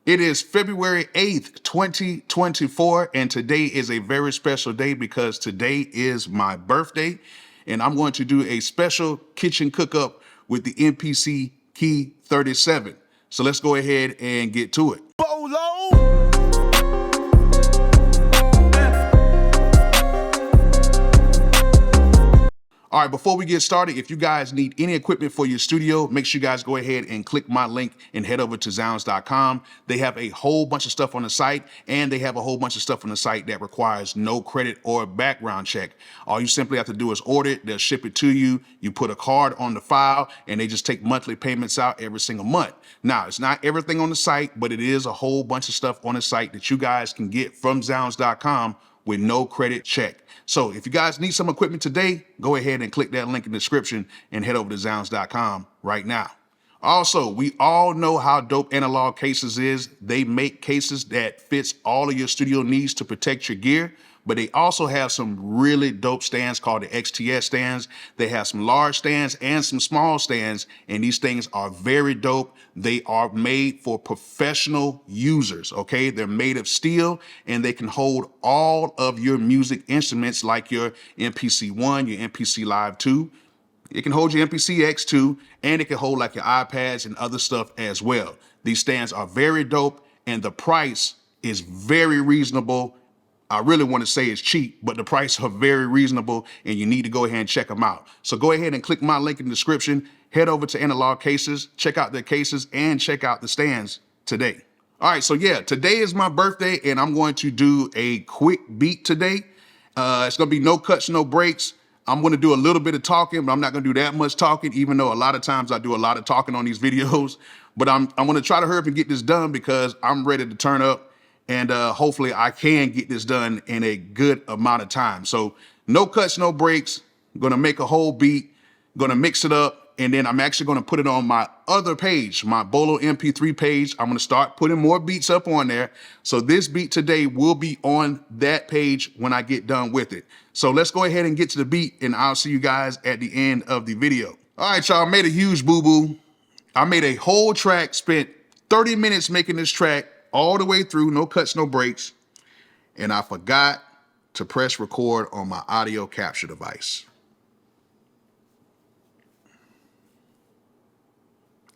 It is February 8th, 2024, and today is a very special day because today is my birthday, and I'm going to do a special kitchen cook-up with the MPC Key 37. So let's go ahead and get to it. Bolo! All right, before we get started, if you guys need any equipment for your studio, make sure you guys go ahead and click my link and head over to sounds.com. They have a whole bunch of stuff on the site, and they have a whole bunch of stuff on the site that requires no credit or background check. All you simply have to do is order it, they'll ship it to you, you put a card on the file, and they just take monthly payments out every single month. Now, it's not everything on the site, but it is a whole bunch of stuff on the site that you guys can get from sounds.com with no credit check. So if you guys need some equipment today, go ahead and click that link in the description and head over to sounds.com right now. Also, we all know how dope Analog Cases is. They make cases that fits all of your studio needs to protect your gear, but they also have some really dope stands called the XTS stands. They have some large stands and some small stands, and these things are very dope. They are made for professional users, okay? They're made of steel, and they can hold all of your music instruments like your MPC-1, your MPC Live 2. It can hold your MPC X2, and it can hold like your iPads and other stuff as well. These stands are very dope, and the price is very reasonable. I really want to say it's cheap, but the prices are very reasonable, and you need to go ahead and check them out. So go ahead and click my link in the description, head over to Analog Cases, check out their cases, and check out the stands today. All right, so yeah, today is my birthday, and I'm going to do a quick beat today. It's going to be no cuts, no breaks. I'm going to do a little bit of talking, but I'm not going to do that much talking, even though a lot of times I do a lot of talking on these videos. But I'm going to try to hurry up and get this done because I'm ready to turn up. And hopefully I can get this done in a good amount of time. So no cuts, no breaks. I'm gonna make a whole beat, gonna mix it up, and then I'm actually gonna put it on my other page, my Bolo MP3 page. I'm gonna start putting more beats up on there. So this beat today will be on that page when I get done with it. So let's go ahead and get to the beat, and I'll see you guys at the end of the video. All right, y'all, I made a huge boo-boo. I made a whole track, spent 30 minutes making this track, all the way through, no cuts, no breaks, and I forgot to press record on my audio capture device.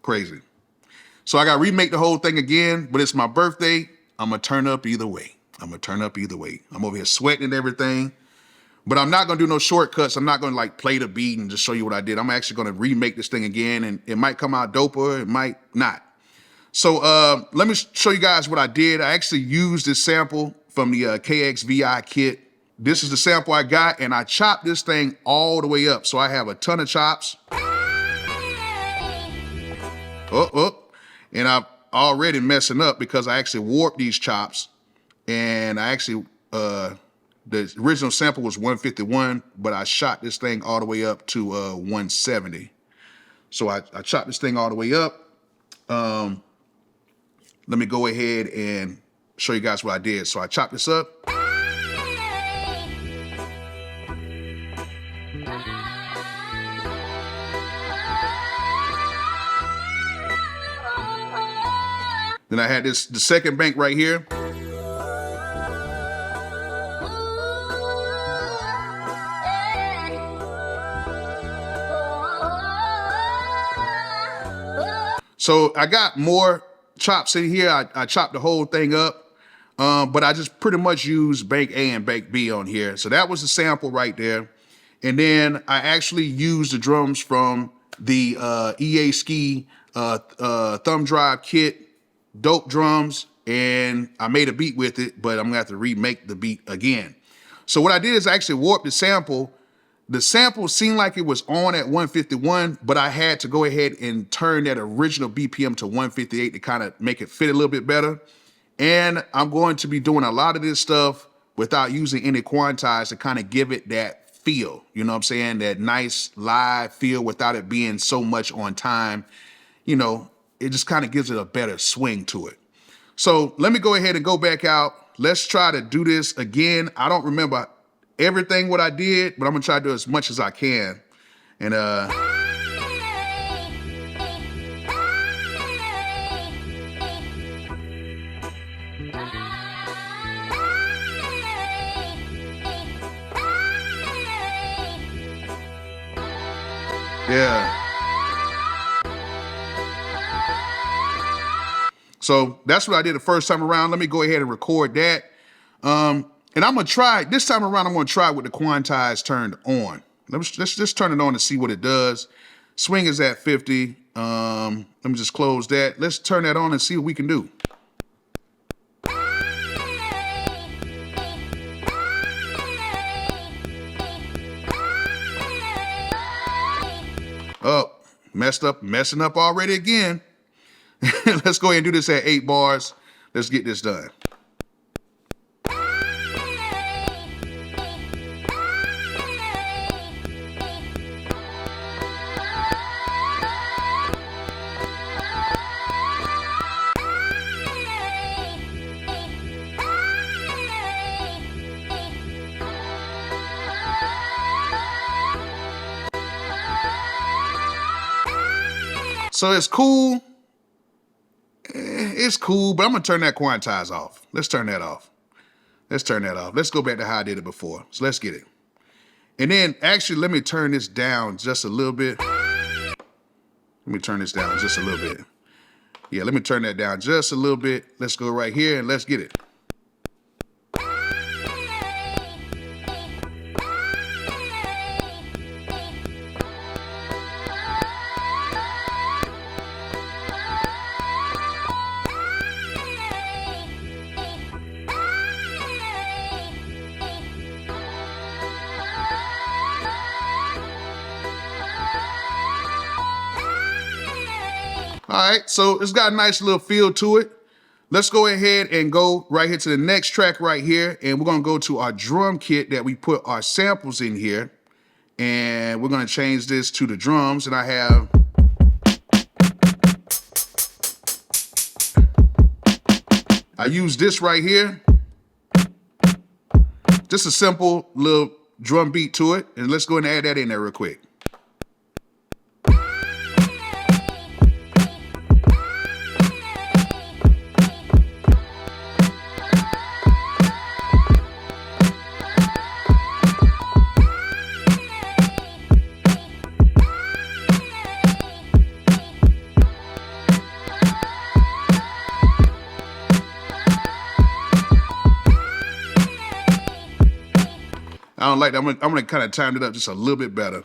Crazy. So I gotta remake the whole thing again, but it's my birthday. I'm gonna turn up either way. I'm over here sweating and everything, but I'm not gonna do no shortcuts. I'm not gonna like play the beat and just show you what I did. I'm actually gonna remake this thing again, and it might come out doper, it might not. So let me show you guys what I did. I actually used this sample from the KXVI kit. This is the sample I got, and I chopped this thing all the way up. So I have a ton of chops. And I'm already messing up because I actually warped these chops. And I actually, the original sample was 151, but I shot this thing all the way up to 170. So I chopped this thing all the way up. Let me go ahead and show you guys what I did. So I chopped this up. Then I had the second bank right here. So I got more chops in here. I chopped the whole thing up, but I just pretty much used bank A and bank B on here. So that was the sample right there. And then I actually used the drums from the EA Ski thumb drive kit, dope drums, and I made a beat with it, but I'm gonna have to remake the beat again. So what I did is I actually warped the sample. The sample seemed like it was on at 151, but I had to go ahead and turn that original BPM to 158 to kind of make it fit a little bit better. And I'm going to be doing a lot of this stuff without using any quantize to kind of give it that feel, you know what I'm saying? That nice live feel without it being so much on time. You know, it just kind of gives it a better swing to it. So let me go ahead and go back out. Let's try to do this again. I don't remember everything what I did, but I'm gonna try to do as much as I can. And Yeah. So that's what I did the first time around. Let me go ahead and record that. And I'm gonna try, this time around, I'm gonna try with the quantize turned on. Let's just turn it on and see what it does. Swing is at 50. Let me just close that. Let's turn that on and see what we can do. Oh, messing up already again. Let's go ahead and do this at 8 bars. Let's get this done. So it's cool. It's cool, but I'm gonna turn that quantize off. Let's turn that off. Let's turn that off. Let's go back to how I did it before. So let's get it. And then actually, let me turn this down just a little bit. Let me turn this down just a little bit. Yeah, let me turn that down just a little bit. Let's go right here and let's get it. All right, so it's got a nice little feel to it. Let's go ahead and go right here to the next track right here, and we're gonna go to our drum kit that we put our samples in here, and we're gonna change this to the drums, and I use this right here. Just a simple little drum beat to it, and let's go ahead and add that in there real quick. I don't like that. I'm gonna kind of time it up just a little bit better.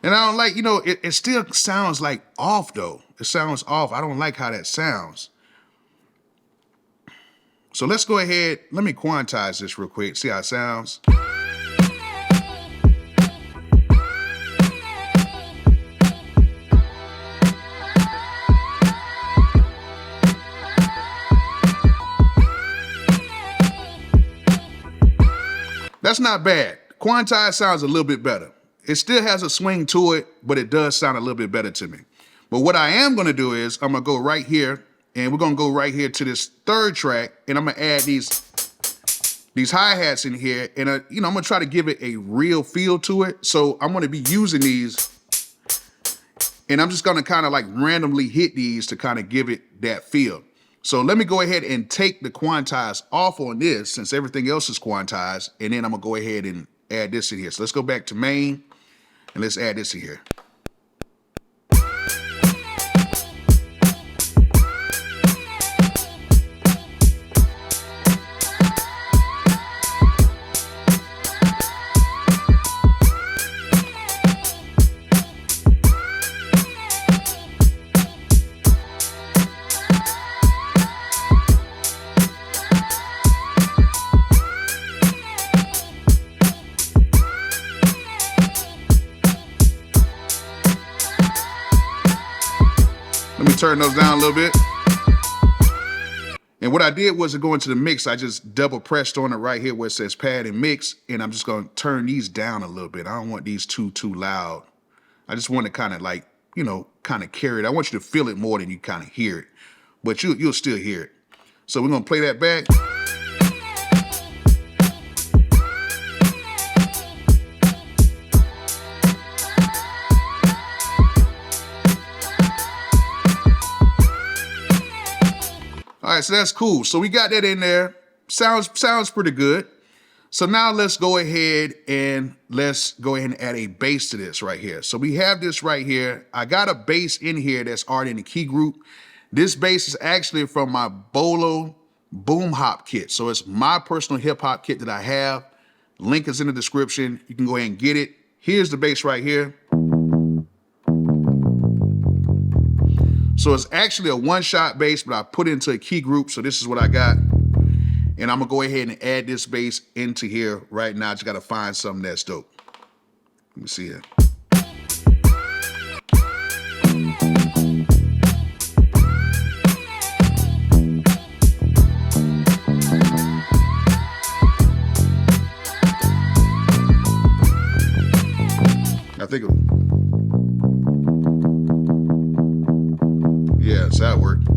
And I don't like, it still sounds like off though. It sounds off. I don't like how that sounds. So let's go ahead. Let me quantize this real quick. See how it sounds. That's not bad. Quantize sounds a little bit better. It still has a swing to it, but it does sound a little bit better to me. But what I am gonna do is I'm gonna go right here, and we're gonna go right here to this third track, and I'm gonna add these hi-hats in here, and I'm gonna try to give it a real feel to it. So I'm gonna be using these, and I'm just gonna kind of like randomly hit these to kind of give it that feel. So let me go ahead and take the quantize off on this since everything else is quantized, and then I'm gonna go ahead and add this in here. So let's go back to main, and let's add this in here. Let me turn those down a little bit. And what I did was to go into the mix, I just double pressed on it right here where it says pad and mix, and I'm just gonna turn these down a little bit. I don't want these too loud. I just want to kind of like, you know, kind of carry it. I want you to feel it more than you kind of hear it, but you'll still hear it. So we're gonna play that back. All right, so that's cool. So we got that in there. Sounds pretty good. So now let's go ahead and add a bass to this right here. So we have this right here. I got a bass in here that's already in the key group. This bass is actually from my Bolo boom hop kit. So it's my personal hip hop kit that I have. Link is in the description. You can go ahead and get it. Here's the bass right here. So it's actually a one-shot bass, but I put it into a key group. So this is what I got. And I'm gonna go ahead and add this bass into here right now. I just gotta find something that's dope. Let me see here. I think yes, that worked.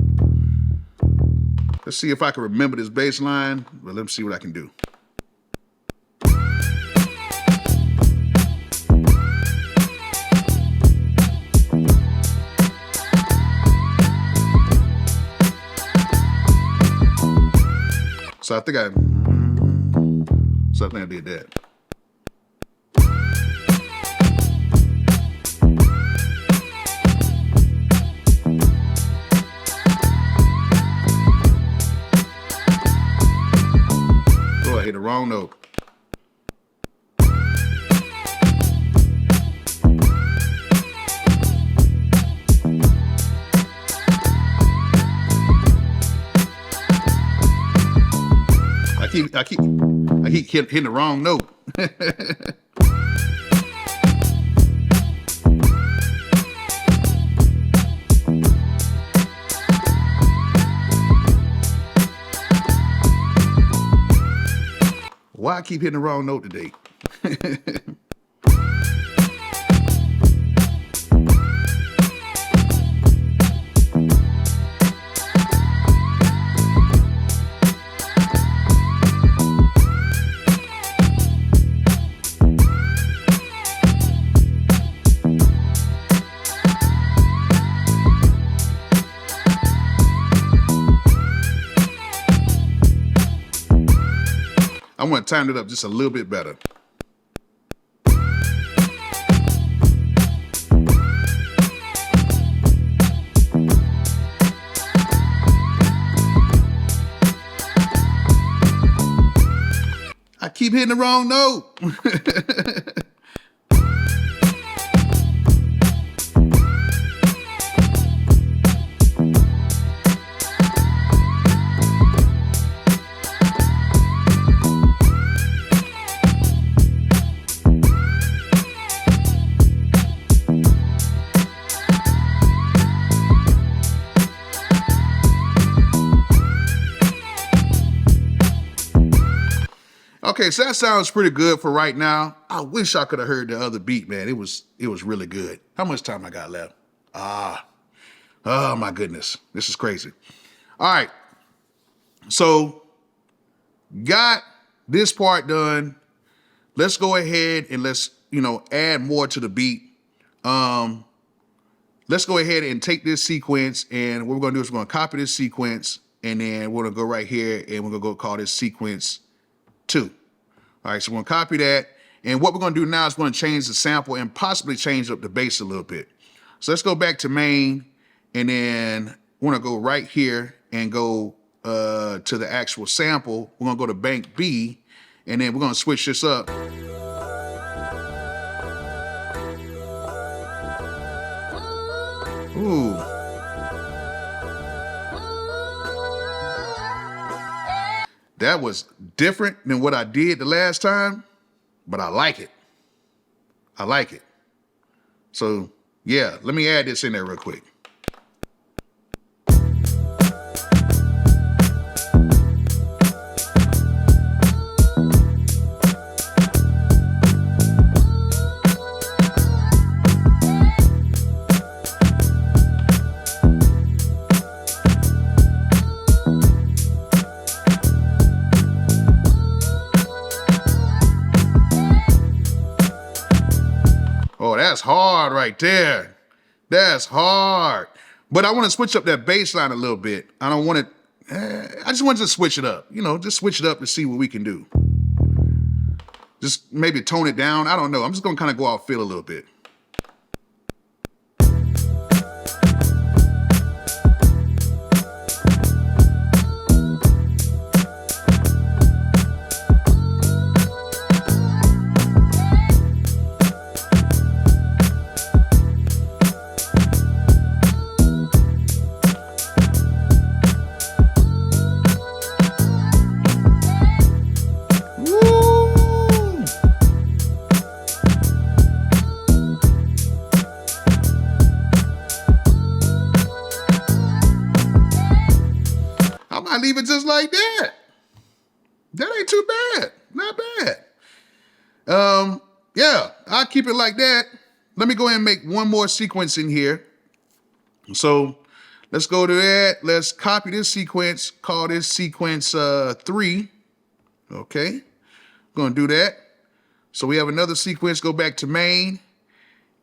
Let's see if I can remember this bass line, but let me see what I can do. So I think I did that. Hit the wrong note. I keep hitting the wrong note. Why I keep hitting the wrong note today? I want to time it up just a little bit better. I keep hitting the wrong note. Okay, so that sounds pretty good for right now. I wish I could have heard the other beat, man. It was really good. How much time I got left? Oh my goodness. This is crazy. All right. So got this part done. Let's go ahead and let's, add more to the beat. Let's go ahead and take this sequence, and what we're gonna do is we're gonna copy this sequence, and then we're gonna go right here and we're gonna go call this sequence 2. All right, so we're gonna copy that. And what we're gonna do now is we're gonna change the sample and possibly change up the bass a little bit. So let's go back to main, and then we're gonna go right here and go to the actual sample. We're gonna go to bank B, and then we're gonna switch this up. Ooh. That was different than what I did the last time, but I like it. I like it. So yeah, let me add this in there real quick. That's hard right there. That's hard. But I want to switch up that bass line a little bit. I don't want it, I just want to switch it up. You know, just switch it up to see what we can do. Just maybe tone it down. I don't know. I'm just going to kind of go off feel a little bit. I leave it just like that. That ain't too bad. Not bad. Yeah, I'll keep it like that. Let me go ahead and make one more sequence in here. So let's go to that. Let's copy this sequence, call this sequence 3. Okay, gonna do that. So we have another sequence, go back to main.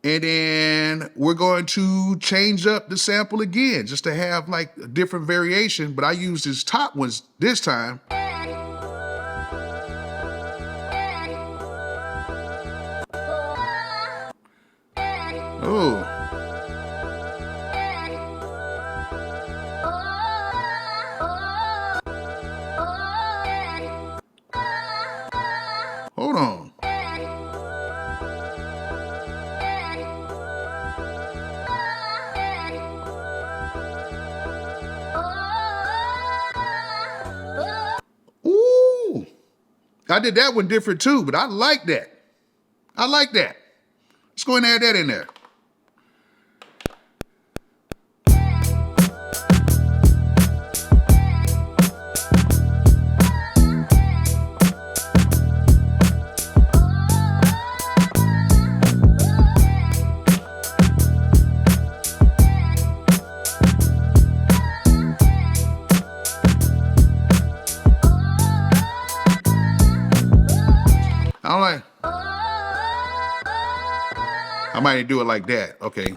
And then we're going to change up the sample again, just to have like a different variation. But I used his top ones this time. Oh. Hold on. I did that one different too, but I like that. I like that. Let's go ahead and add that in there. I might do it like that. Okay.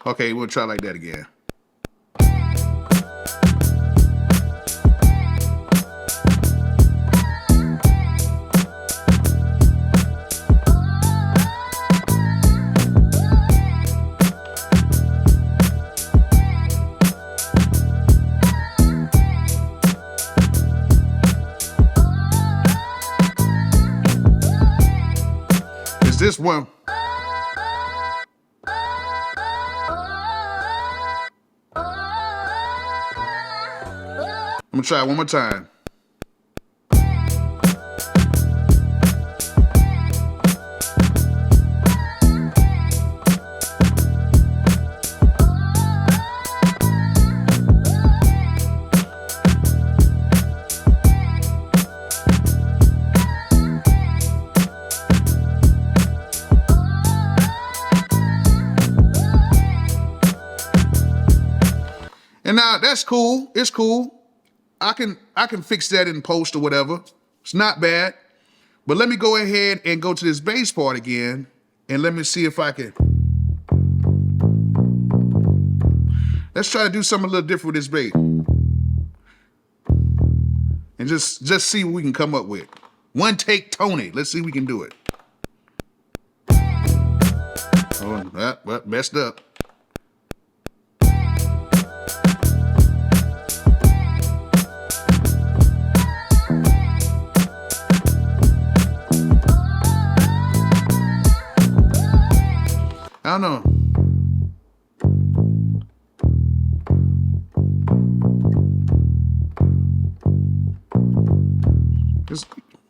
Okay, we'll try like that again. This one. I'm gonna try it one more time. And now that's cool. It's cool. I can fix that in post or whatever. It's not bad. But let me go ahead and go to this bass part again, and let me see if I can. Let's try to do something a little different with this bass, and just see what we can come up with. One take Tony. Let's see if we can do it. Oh, that messed up. I don't know.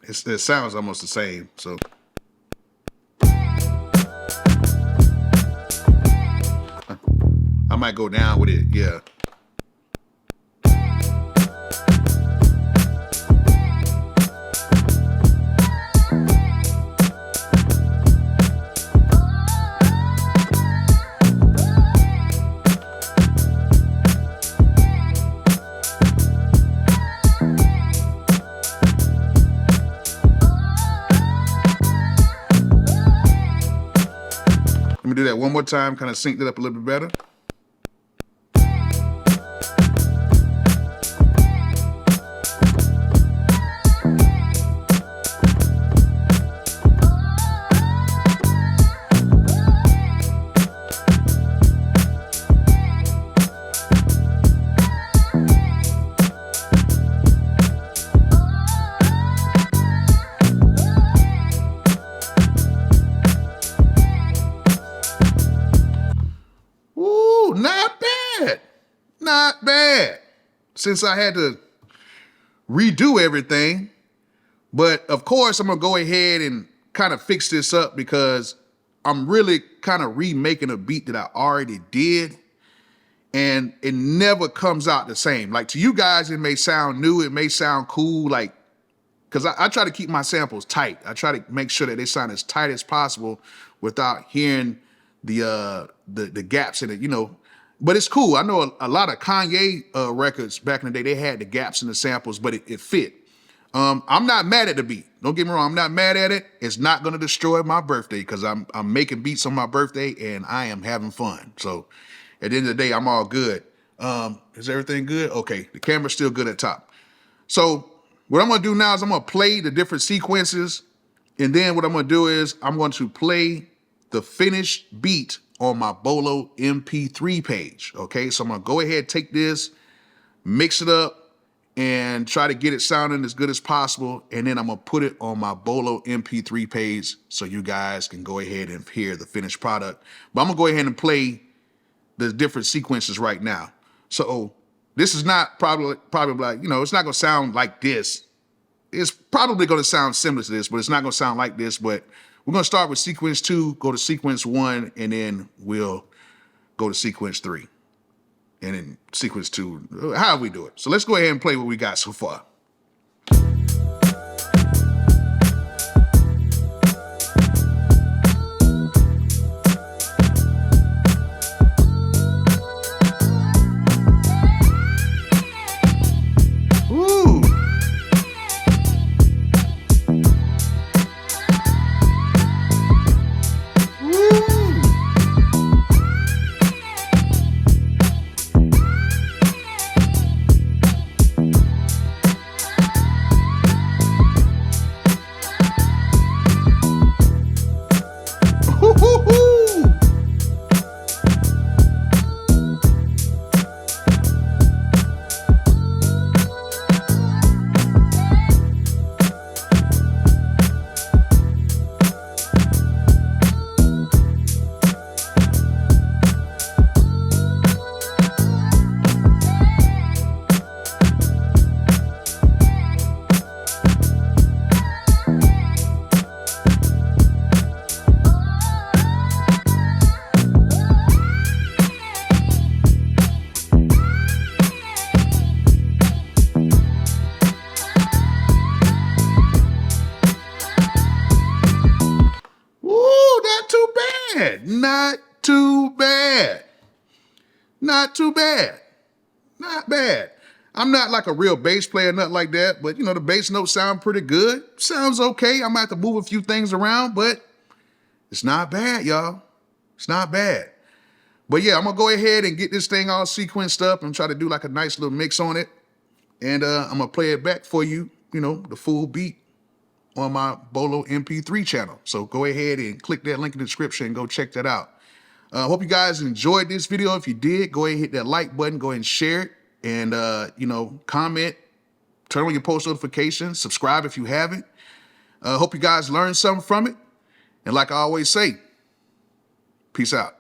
It sounds almost the same, so. I might go down with it, yeah. me do that one more time, kind of sync it up a little bit better. Not bad. Not bad. Since I had to redo everything. But of course, I'm going to go ahead and kind of fix this up because I'm really kind of remaking a beat that I already did. And it never comes out the same. Like to you guys, it may sound new. It may sound cool. Like, because I try to keep my samples tight. I try to make sure that they sound as tight as possible without hearing the gaps in it, you know. But it's cool. I know a lot of Kanye records back in the day, they had the gaps in the samples, but it fit. I'm not mad at the beat. Don't get me wrong. I'm not mad at it. It's not going to destroy my birthday because I'm making beats on my birthday and I am having fun. So at the end of the day, I'm all good. Is everything good? Okay. The camera's still good at top. So what I'm going to do now is I'm going to play the different sequences. And then what I'm going to do is I'm going to play the finished beat on my Bolo MP3 page. Okay, so I'm gonna go ahead, take this, mix it up, and try to get it sounding as good as possible. And then I'm gonna put it on my Bolo MP3 page so you guys can go ahead and hear the finished product. But I'm gonna go ahead and play the different sequences right now. So this is not probably like, you know, it's not gonna sound like this. It's probably gonna sound similar to this, but it's not gonna sound like this. But we're going to start with sequence 2, go to sequence 1, and then we'll go to sequence 3. And then sequence 2, how we do it. So let's go ahead and play what we got so far. Not too bad. Not too bad. Not bad. I'm not like a real bass player, nothing like that, but you know, the bass notes sound pretty good. Sounds okay. I might have to move a few things around, but it's not bad, y'all. It's not bad. But yeah, I'm gonna go ahead and get this thing all sequenced up and try to do like a nice little mix on it. And I'm gonna play it back for you, you know, the full beat on my Bolo MP3 channel. So go ahead and click that link in the description and go check that out. Hope you guys enjoyed this video. If you did, go ahead and hit that like button, go ahead and share it, and you know, comment, turn on your post notifications, subscribe if you haven't. Hope you guys learned something from it. And like I always say, peace out.